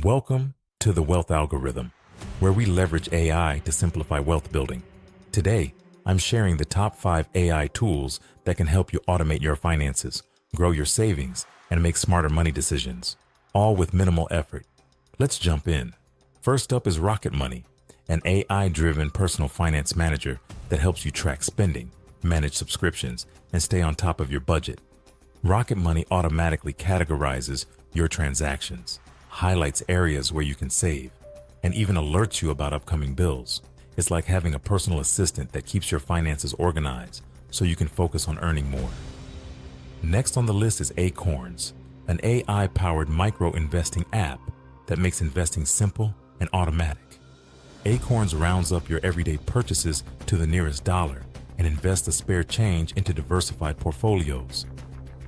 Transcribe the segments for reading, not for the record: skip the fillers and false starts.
Welcome to the Wealth Algorithm, where we leverage AI to simplify wealth building. Today, I'm sharing the top 5 AI tools that can help you automate your finances, grow your savings, and make smarter money decisions, all with minimal effort. Let's jump in. First up is Rocket Money, an AI-driven personal finance manager that helps you track spending, manage subscriptions, and stay on top of your budget. Rocket Money automatically categorizes your transactions, highlights areas where you can save, and even alerts you about upcoming bills. It's like having a personal assistant that keeps your finances organized so you can focus on earning more. Next on the list is Acorns, an AI-powered micro-investing app that makes investing simple and automatic. Acorns rounds up your everyday purchases to the nearest dollar and invests the spare change into diversified portfolios.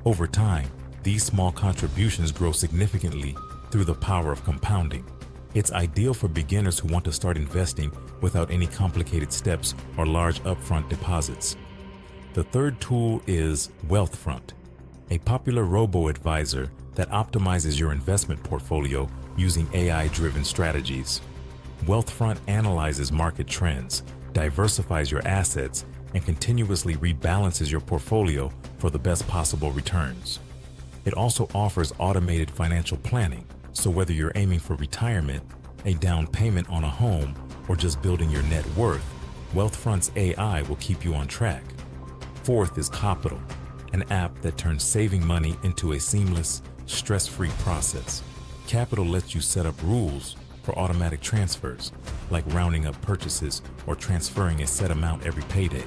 Over time, these small contributions grow significantly through the power of compounding. It's ideal for beginners who want to start investing without any complicated steps or large upfront deposits. The third tool is Wealthfront, a popular robo-advisor that optimizes your investment portfolio using AI-driven strategies. Wealthfront analyzes market trends, diversifies your assets, and continuously rebalances your portfolio for the best possible returns. It also offers automated financial planning, so whether you're aiming for retirement, a down payment on a home, or just building your net worth, Wealthfront's AI will keep you on track. Fourth is Qapital, an app that turns saving money into a seamless, stress-free process. Qapital lets you set up rules for automatic transfers, like rounding up purchases or transferring a set amount every payday.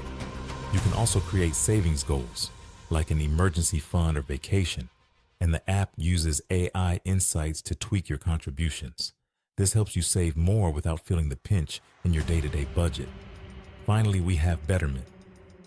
You can also create savings goals, like an emergency fund or vacation, and the app uses AI insights to tweak your contributions. This helps you save more without feeling the pinch in your day-to-day budget. Finally, we have Betterment,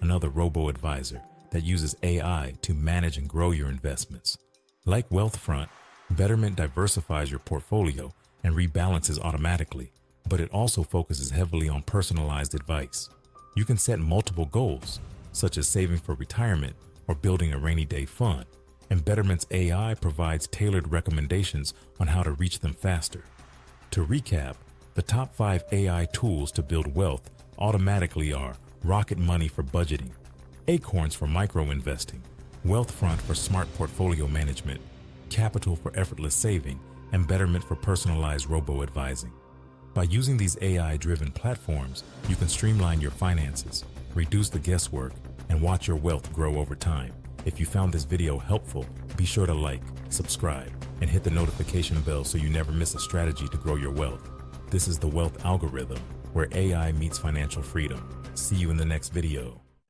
another robo-advisor that uses AI to manage and grow your investments. Like Wealthfront, Betterment diversifies your portfolio and rebalances automatically, but it also focuses heavily on personalized advice. You can set multiple goals, such as saving for retirement or building a rainy day fund, and Betterment's AI provides tailored recommendations on how to reach them faster. To recap, the top 5 AI tools to build wealth automatically are Rocket Money for budgeting, Acorns for micro-investing, Wealthfront for smart portfolio management, Qapital for effortless saving, and Betterment for personalized robo-advising. By using these AI-driven platforms, you can streamline your finances, reduce the guesswork, and watch your wealth grow over time. If you found this video helpful, be sure to like, subscribe, and hit the notification bell so you never miss a strategy to grow your wealth. This is the Wealth Algorithm, where AI meets financial freedom. See you in the next video.